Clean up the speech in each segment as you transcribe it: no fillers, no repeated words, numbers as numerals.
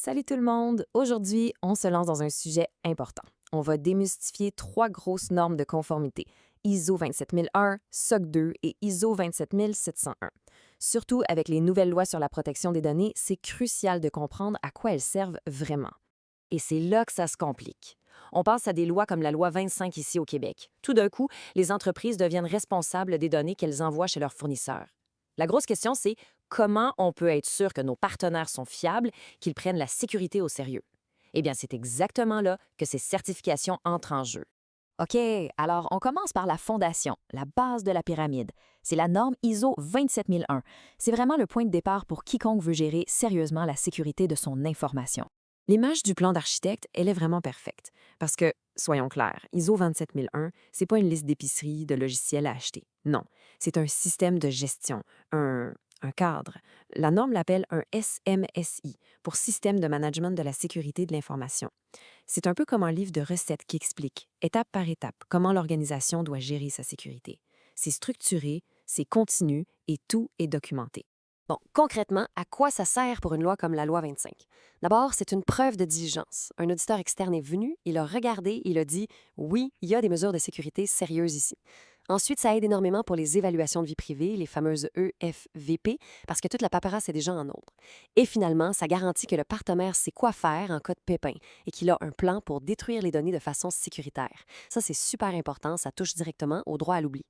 Salut tout le monde! Aujourd'hui, on se lance dans un sujet important. On va démystifier 3 grosses normes de conformité, ISO 27001, SOC 2 et ISO 27701. Surtout avec les nouvelles lois sur la protection des données, c'est crucial de comprendre à quoi elles servent vraiment. Et c'est là que ça se complique. On pense à des lois comme la loi 25 ici au Québec. Tout d'un coup, les entreprises deviennent responsables des données qu'elles envoient chez leurs fournisseurs. La grosse question, c'est comment on peut être sûr que nos partenaires sont fiables, qu'ils prennent la sécurité au sérieux? Eh bien, c'est exactement là que ces certifications entrent en jeu. OK, alors on commence par la fondation, la base de la pyramide. C'est la norme ISO 27001. C'est vraiment le point de départ pour quiconque veut gérer sérieusement la sécurité de son information. L'image du plan d'architecte, elle est vraiment parfaite. Parce que, soyons clairs, ISO 27001, c'est pas une liste d'épicerie, de logiciels à acheter. Non, c'est un système de gestion, un cadre. La norme l'appelle un SMSI, pour Système de management de la sécurité de l'information. C'est un peu comme un livre de recettes qui explique, étape par étape, comment l'organisation doit gérer sa sécurité. C'est structuré, c'est continu et tout est documenté. Bon, concrètement, à quoi ça sert pour une loi comme la loi 25? D'abord, c'est une preuve de diligence. Un auditeur externe est venu, il a regardé, il a dit « Oui, il y a des mesures de sécurité sérieuses ici ». Ensuite, ça aide énormément pour les évaluations de vie privée, les fameuses EFVP, parce que toute la paperasse est déjà en ordre. Et finalement, ça garantit que le partenaire sait quoi faire en cas de pépin et qu'il a un plan pour détruire les données de façon sécuritaire. Ça, c'est super important, ça touche directement au droit à l'oubli.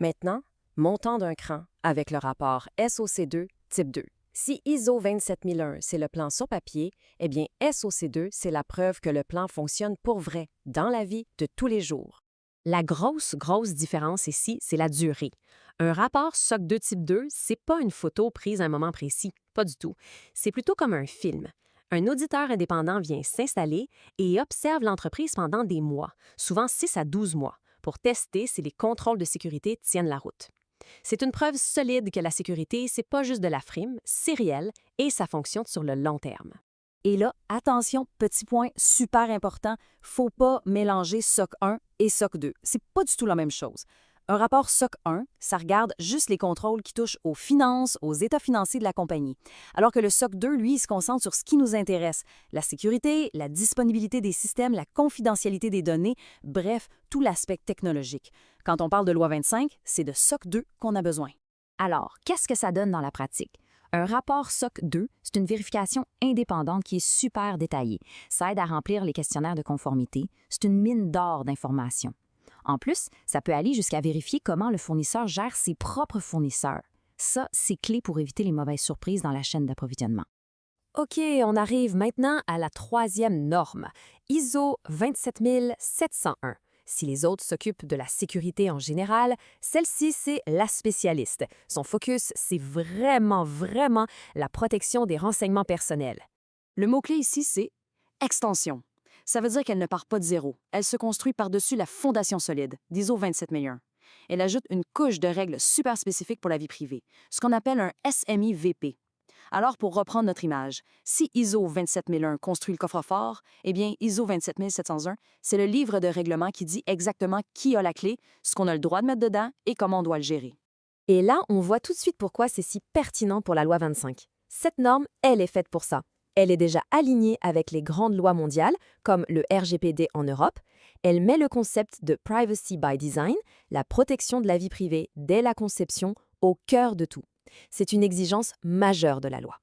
Maintenant, montons d'un cran avec le rapport SOC2 type 2. Si ISO 27001, c'est le plan sur papier, eh bien SOC2, c'est la preuve que le plan fonctionne pour vrai, dans la vie de tous les jours. La grosse différence ici, c'est la durée. Un rapport SOC 2 type 2, c'est pas une photo prise à un moment précis, pas du tout. C'est plutôt comme un film. Un auditeur indépendant vient s'installer et observe l'entreprise pendant des mois, souvent 6 à 12 mois, pour tester si les contrôles de sécurité tiennent la route. C'est une preuve solide que la sécurité, c'est pas juste de la frime, c'est réel et ça fonctionne sur le long terme. Et là, attention, petit point super important, faut pas mélanger SOC 1 et SOC 2. C'est pas du tout la même chose. Un rapport SOC 1, ça regarde juste les contrôles qui touchent aux finances, aux états financiers de la compagnie. Alors que le SOC 2, lui, il se concentre sur ce qui nous intéresse, la sécurité, la disponibilité des systèmes, la confidentialité des données, bref, tout l'aspect technologique. Quand on parle de loi 25, c'est de SOC 2 qu'on a besoin. Alors, qu'est-ce que ça donne dans la pratique? Un rapport SOC 2, c'est une vérification indépendante qui est super détaillée. Ça aide à remplir les questionnaires de conformité. C'est une mine d'or d'informations. En plus, ça peut aller jusqu'à vérifier comment le fournisseur gère ses propres fournisseurs. Ça, c'est clé pour éviter les mauvaises surprises dans la chaîne d'approvisionnement. OK, on arrive maintenant à la troisième norme, ISO 27701. Si les autres s'occupent de la sécurité en général, celle-ci, c'est la spécialiste. Son focus, c'est vraiment la protection des renseignements personnels. Le mot-clé ici, c'est extension. Ça veut dire qu'elle ne part pas de zéro. Elle se construit par-dessus la fondation solide d'ISO 27001. Elle ajoute une couche de règles super spécifiques pour la vie privée, ce qu'on appelle un SMI-VP. Alors, pour reprendre notre image, si ISO 27001 construit le coffre-fort, eh bien, ISO 27701, c'est le livre de règlement qui dit exactement qui a la clé, ce qu'on a le droit de mettre dedans et comment on doit le gérer. Et là, on voit tout de suite pourquoi c'est si pertinent pour la loi 25. Cette norme, elle est faite pour ça. Elle est déjà alignée avec les grandes lois mondiales, comme le RGPD en Europe. Elle met le concept de privacy by design, la protection de la vie privée dès la conception, au cœur de tout. C'est une exigence majeure de la loi.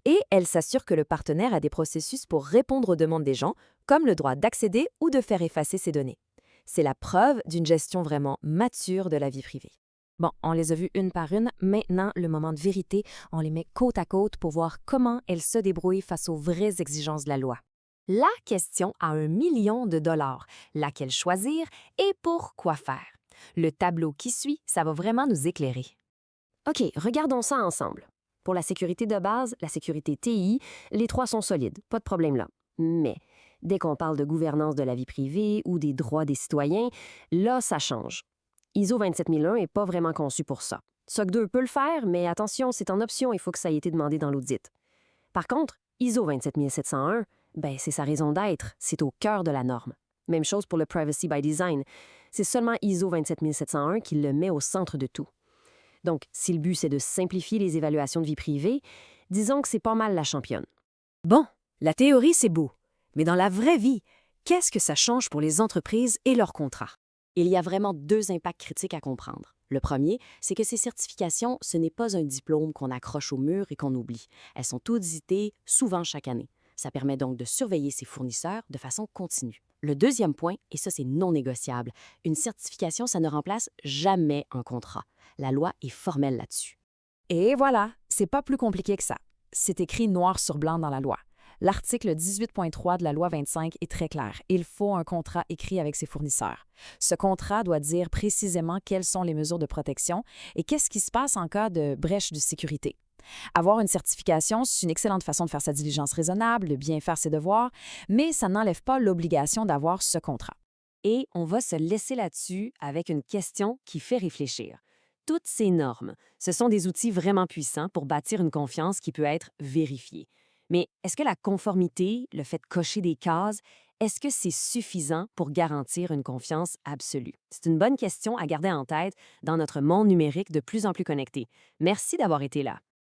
Et elle s'assure que le partenaire a des processus pour répondre aux demandes des gens, comme le droit d'accéder ou de faire effacer ses données. C'est la preuve d'une gestion vraiment mature de la vie privée. Bon, on les a vues une par une. Maintenant, le moment de vérité, on les met côte à côte pour voir comment elles se débrouillent face aux vraies exigences de la loi. La question à $1 million, laquelle choisir et pour quoi faire. Le tableau qui suit, ça va vraiment nous éclairer. OK, regardons ça ensemble. Pour la sécurité de base, la sécurité TI, les 3 sont solides, pas de problème là. Mais dès qu'on parle de gouvernance de la vie privée ou des droits des citoyens, là, ça change. ISO 27001 n'est pas vraiment conçu pour ça. SOC 2 peut le faire, mais attention, c'est en option, il faut que ça ait été demandé dans l'audit. Par contre, ISO 27701, c'est sa raison d'être, c'est au cœur de la norme. Même chose pour le Privacy by Design. C'est seulement ISO 27701 qui le met au centre de tout. Donc, si le but c'est de simplifier les évaluations de vie privée, disons que c'est pas mal la championne. Bon, La théorie, c'est beau, mais dans la vraie vie, qu'est-ce que ça change pour les entreprises et leurs contrats? Il y a vraiment deux impacts critiques à comprendre. Le premier, c'est que ces certifications, ce n'est pas un diplôme qu'on accroche au mur et qu'on oublie. Elles sont auditées souvent chaque année. Ça permet donc de surveiller ses fournisseurs de façon continue. Le deuxième point, et ça c'est non négociable, une certification, ça ne remplace jamais un contrat. La loi est formelle là-dessus. Et voilà, c'est pas plus compliqué que ça. C'est écrit noir sur blanc dans la loi. L'article 18.3 de la loi 25 est très clair. Il faut un contrat écrit avec ses fournisseurs. Ce contrat doit dire précisément quelles sont les mesures de protection et qu'est-ce qui se passe en cas de brèche de sécurité. Avoir une certification, c'est une excellente façon de faire sa diligence raisonnable, de bien faire ses devoirs, mais ça n'enlève pas l'obligation d'avoir ce contrat. Et on va se laisser là-dessus avec une question qui fait réfléchir. Toutes ces normes, ce sont des outils vraiment puissants pour bâtir une confiance qui peut être vérifiée. Mais est-ce que la conformité, le fait de cocher des cases, est-ce que c'est suffisant pour garantir une confiance absolue? C'est une bonne question à garder en tête dans notre monde numérique de plus en plus connecté. Merci d'avoir été là.